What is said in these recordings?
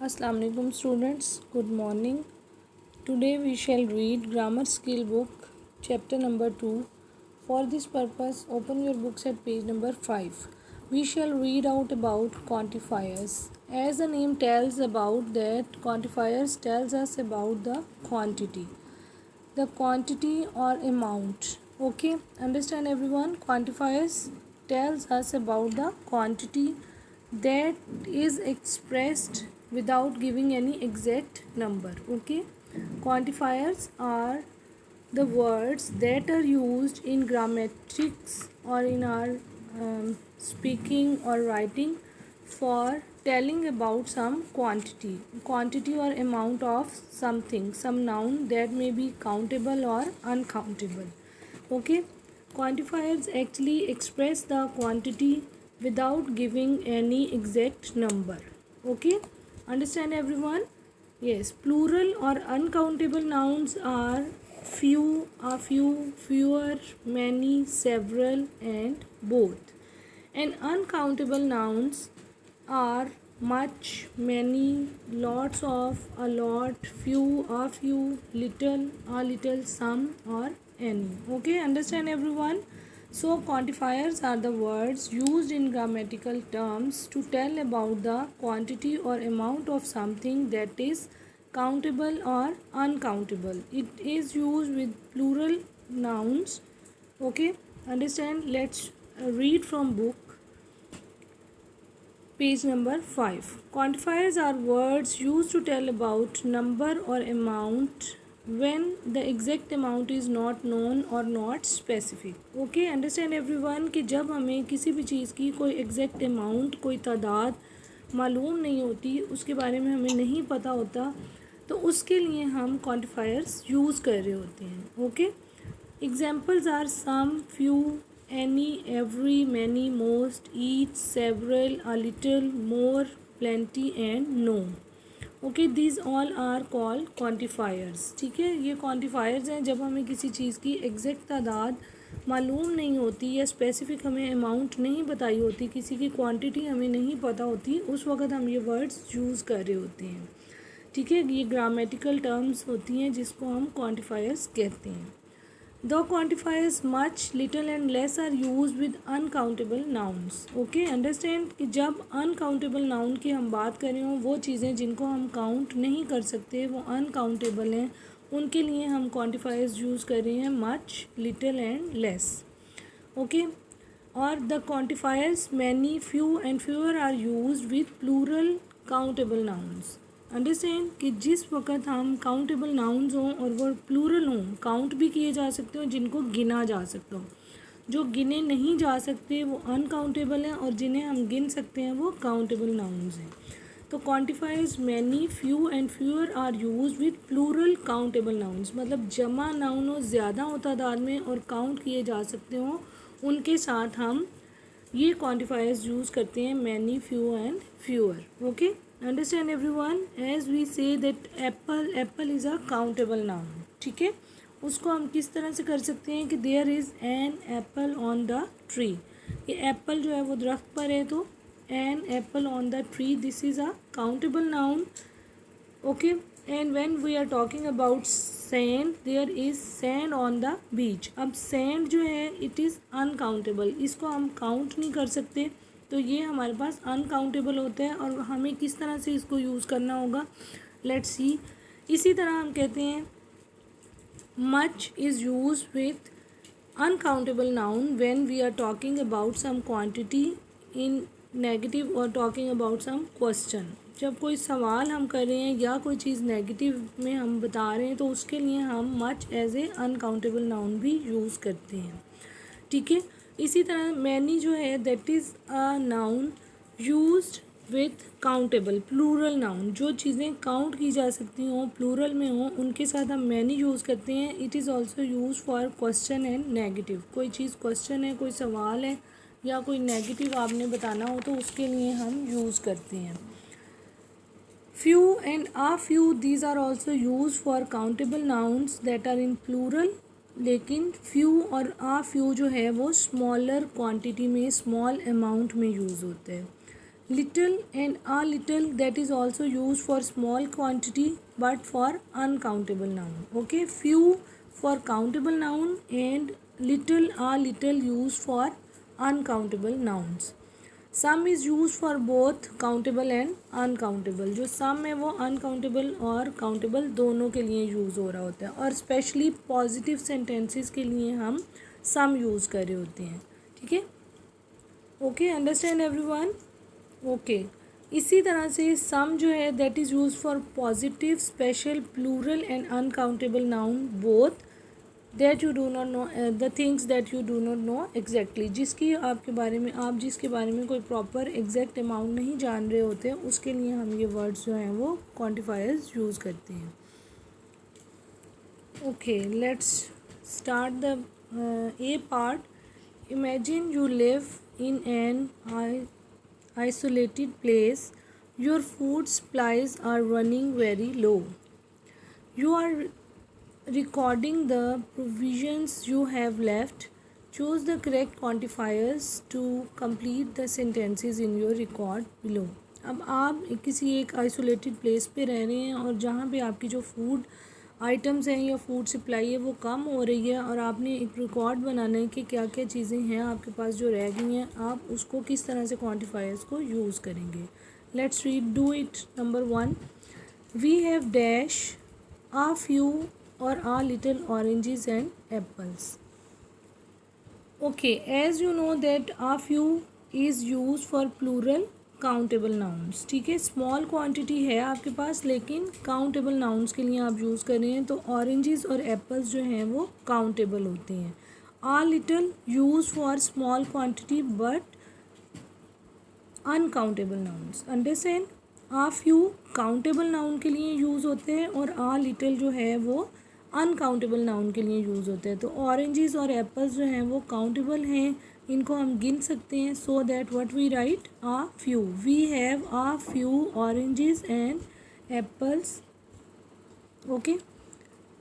Assalamu alaikum students, good morning. Today we shall read grammar skill book chapter number 2. For this purpose open your books at page number 5. We shall read out about quantifiers. As the name tells about that, quantifiers tells us about the quantity or amount. Okay, understand everyone? Quantifiers tells us about the quantity that is expressed without giving any exact number. Okay, quantifiers are the words that are used in grammatics or in our speaking or writing for telling about some quantity or amount of something, some noun that may be countable or uncountable. Okay, quantifiers actually express the quantity without giving any exact number. Okay, understand everyone? Yes, plural or uncountable nouns are few, a few, fewer, many, several, and both. And uncountable nouns are much, many, lots of, a lot, few, little, a little, some, or any. Okay, understand everyone? So, quantifiers are the words used in grammatical terms to tell about the quantity or amount of something that is countable or uncountable. It is used with plural nouns. Okay, understand? Let's read from book. Page number 5. Quantifiers are words used to tell about number or amount when the exact amount is not known or not specific. Okay, understand everyone कि जब हमें किसी भी चीज़ की कोई exact amount, कोई तादाद मालूम नहीं होती, उसके बारे में हमें नहीं पता होता, तो उसके लिए हम क्वांटिफायर्स यूज़ कर रहे होते हैं. Okay, examples are some, few, any, every, many, most, each, several, a little, more, plenty and no. Okay, these all are called quantifiers. ठीक है, ये quantifiers हैं जब हमें किसी चीज़ की एग्जैक्ट तादाद मालूम नहीं होती या स्पेसिफिक हमें अमाउंट नहीं बताई होती, किसी की क्वांटिटी हमें नहीं पता होती, उस वक्त हम ये वर्ड्स यूज़ कर रहे होते हैं. ठीक है, ये ग्रामेटिकल टर्म्स होती हैं जिसको हम क्वांटिफायर्स कहते हैं. The quantifiers much, little and less are used with uncountable nouns. Okay, understand कि जब uncountable noun की हम बात कर रहे हो, वो चीज़ें जिनको हम काउंट नहीं कर सकते, वो uncountable हैं, उनके लिए हम quantifiers यूज़ कर रहे हैं much, little and less. Okay, और the quantifiers many, few and fewer are used with plural countable nouns. Understand कि जिस वक्त हम काउंटेबल नाउन्स हों और वो प्लूरल हों, काउंट भी किए जा सकते हो, जिनको गिना जा सकता हो. जो गिने नहीं जा सकते वो अनकाउंटेबल हैं और जिन्हें हम गिन सकते हैं वो काउंटेबल नाउन्स हैं. तो quantifiers many, few and fewer are use with plural countable nouns. मतलब जमा नाउन हो, ज़्यादा हो तादाद में और काउंट किए जा सकते हो, उनके साथ हम ये क्वांटिफायर्स यूज़ करते हैं many, few and fewer. Okay, understand everyone? As we say that apple is a countable noun. ठीक है, उसको हम किस तरह से कर सकते हैं कि there is an apple on the tree. ये एप्पल जो है वो दरख्त पर है, तो an apple on the tree, this is a countable noun. Okay, and when we are talking about sand, there is sand on the beach. अब sand जो है इट इज़ अनकाउंटेबल, इसको हम काउंट नहीं कर सकते, तो ये हमारे पास अनकाउंटेबल होता है. और हमें किस तरह से इसको यूज़ करना होगा, लेट्स सी. इसी तरह हम कहते हैं much is use with uncountable noun when we are talking about some quantity in negative और टॉकिंग अबाउट सम क्वेश्चन. जब कोई सवाल हम कर रहे हैं या कोई चीज़ नेगेटिव में हम बता रहे हैं, तो उसके लिए हम much as a uncountable noun भी यूज़ करते हैं. ठीक है, इसी तरह मैनी जो है that is a noun used with countable plural noun. जो चीज़ें काउंट की जा सकती हों, प्लूरल में हों, उनके साथ हम मैनी यूज़ करते हैं. It is also use for question and negative. कोई चीज़ क्वेश्चन है, कोई सवाल है या कोई नेगेटिव आपने बताना हो, तो उसके लिए हम यूज़ करते हैं. Few and a few, these are also use for countable nouns that are in plural. लेकिन फ्यू और आ फ्यू जो है वो स्मॉलर क्वांटिटी में, स्मॉल अमाउंट में यूज़ होते हैं. little and a little, that is also used for small quantity but for uncountable noun. Okay, few for countable noun and little a little used for uncountable nouns. Some is use for both countable and uncountable. जो सम है वो uncountable और countable दोनों के लिए use हो रहा होता है, और स्पेशली पॉजिटिव सेंटेंसेस के लिए हम सम यूज़ कर रहे होते हैं. ठीक है, ओके, अंडरस्टैंड एवरीवन. ओके, इसी तरह से सम जो है that is use for positive, special, plural and uncountable noun both. That you do not know, the things that you do not know exactly, जिसकी आपके बारे में आप जिसके बारे में कोई प्रॉपर एग्जैक्ट अमाउंट नहीं जान रहे होते हैं, उसके लिए हम ये वर्ड्स जो हैं वो क्वांटिफायर्स यूज़ करते हैं. Okay, let's start the A part. Imagine you live in an isolated place. Your food supplies are running very low. You are recording the provisions you have left. Choose the correct quantifiers to complete the sentences in your record below. अब आप किसी एक isolated place पे रह रहे हैं और जहाँ पे आपकी जो फूड आइटम्स हैं या फूड सप्लाई है वो कम हो रही है, और आपने एक रिकॉर्ड बनाना है कि क्या क्या चीज़ें हैं आपके पास जो रह गई हैं, आप उसको किस तरह से क्वांटिफायर्स को यूज़ करेंगे. Let's read, do it. Number 1, we have dash a few और a little oranges and apples. Okay, as you know that a few is use for plural countable nouns. ठीक है, स्मॉल क्वांटिटी है आपके पास लेकिन countable nouns के लिए आप use कर रहे हैं, तो ऑरेंजेस और एप्पल्स जो हैं वो काउंटेबल होते हैं. आ little use for small quantity but uncountable nouns. Understand. Uh few countable noun के लिए यूज़ होते हैं और आ लिटिल जो है वो अनकाउंटेबल नाउन के लिए यूज़ होते हैं. तो ऑरेंजेस और एप्पल्स जो हैं वो काउंटेबल हैं, इनको हम गिन सकते हैं. So that what we write, a few. We have a few oranges and apples. Okay.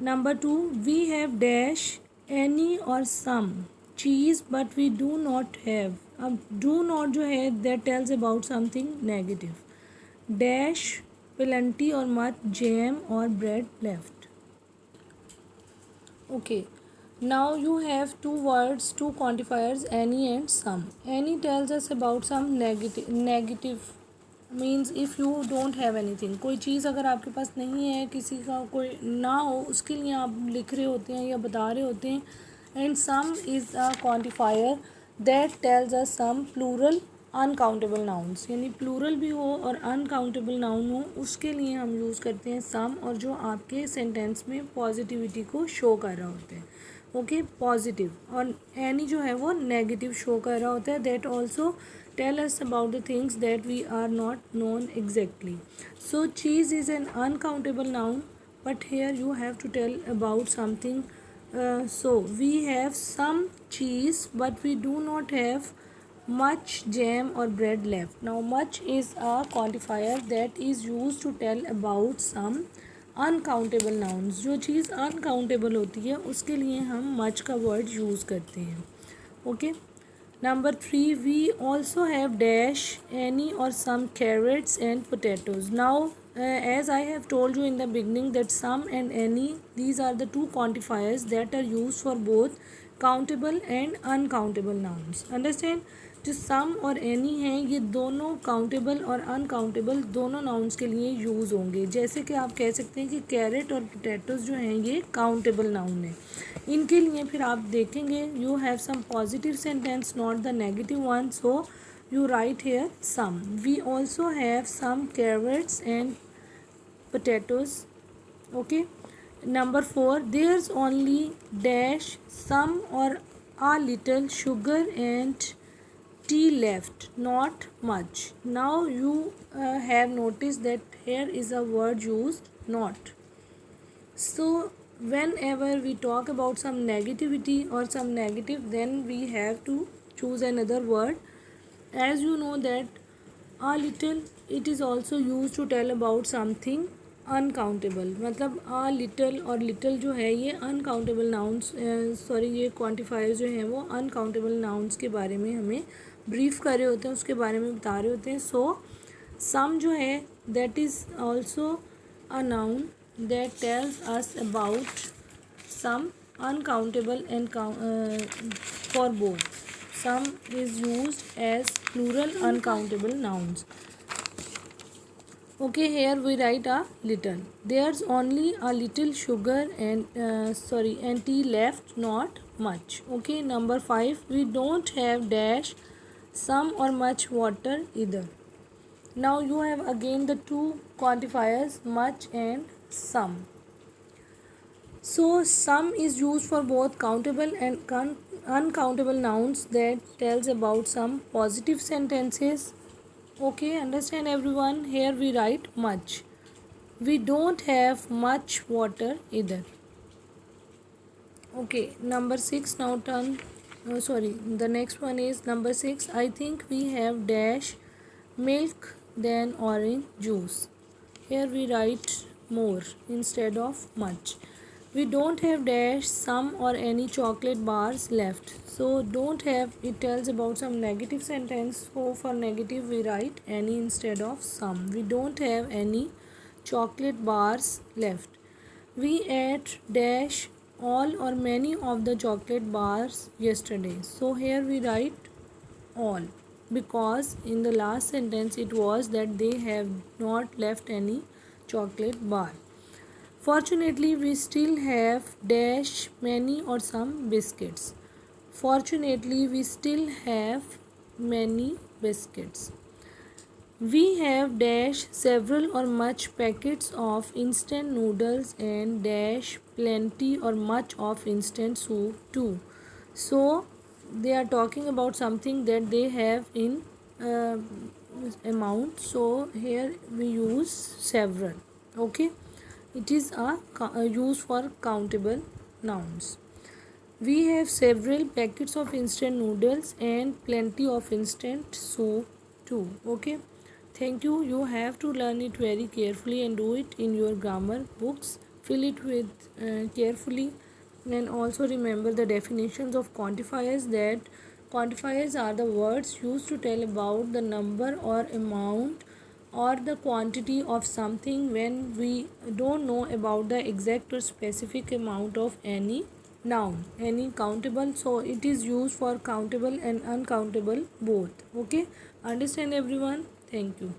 Number 2, we have dash any और some cheese but we do not have. अब डू नॉट जो है that tells about something negative. Dash plenty और much jam और bread left. Okay, now you have two words, two quantifiers, any and some. Any tells us about some negative means if you don't have anything. कोई चीज़ अगर आपके पास नहीं है, किसी का कोई ना हो, उसके लिए आप लिख रहे होते हैं या बता रहे होते हैं. And some is a quantifier that tells us some plural uncountable nouns, यानी प्लूरल भी हो और अनकाउंटेबल नाउन हो, उसके लिए हम यूज़ करते हैं सम, और जो आपके सेंटेंस में पॉजिटिविटी को शो कर रहा होता है. Okay, positive. और एनी जो है वो नेगेटिव शो कर रहा होता है. That also tell us about the things that we are not known exactly. So cheese is an uncountable noun but here you have to tell about something. So we have some cheese but we do not have much jam or bread left. Now much is a quantifier that is used to tell about some uncountable nouns. जो चीज़ uncountable होती है उसके लिए हम much का word use करते हैं. Okay. Number 3, we also have dash, any or some carrots and potatoes. Now as I have told you in the beginning that some and any, these are the two quantifiers that are used for both countable and uncountable nouns. Understand? जो सम और any हैं ये दोनों countable और uncountable दोनों nouns के लिए use होंगे. जैसे कि आप कह सकते हैं कि कैरेट और पोटैटोज़ जो हैं ये काउंटेबल नाउन है. इनके लिए फिर आप देखेंगे you have some positive sentence not the negative one, so you write here some. We also have some carrots and potatoes. Okay. Number 4, there's only dash some or a little sugar and tea left, not much. Now you have noticed that here is a word used, not. So whenever we talk about some negativity or some negative, then we have to choose another word. As you know that a little, it is also used to tell about something uncountable. मतलब a little और little जो है ये uncountable nouns, ये quantifier जो हैं वो uncountable nouns के बारे में हमें ब्रीफ कर रहे होते हैं, उसके बारे में बता रहे होते हैं. सो सम जो है that is also a noun that tells us about some uncountable and for both. Some is used as plural uncountable nouns. Okay, here we write a little. There's only a little sugar and tea left, not much. Okay, number 5. We don't have dash, some or much water either. Now you have again the two quantifiers much and some. So some is used for both countable and uncountable nouns that tells about some positive sentences. Okay, understand everyone? Here we write much. We don't have much water either. Okay, number 6 now turn. The next one is number 6. I think we have dash milk than orange juice. Here we write more instead of much. We don't have dash some or any chocolate bars left. So don't have, it tells about some negative sentence. So for negative we write any instead of some. We don't have any chocolate bars left. We ate dash all or many of the chocolate bars yesterday. So here we write all, because in the last sentence it was that they have not left any chocolate bar. Fortunately, we still have dash many or some biscuits. Fortunately, we still have many biscuits. We have dash several or much packets of instant noodles and dash plenty or much of instant soup too. So they are talking about something that they have in amount. So here we use several. Okay. It is a use for countable nouns. We have several packets of instant noodles and plenty of instant soup too. Okay. Thank you. You have to learn it very carefully and do it in your grammar books. Fill it with carefully, and also remember the definitions of quantifiers. That quantifiers are the words used to tell about the number or amount or the quantity of something when we don't know about the exact or specific amount of any noun, any countable. So it is used for countable and uncountable both. Okay, understand everyone? Thank you.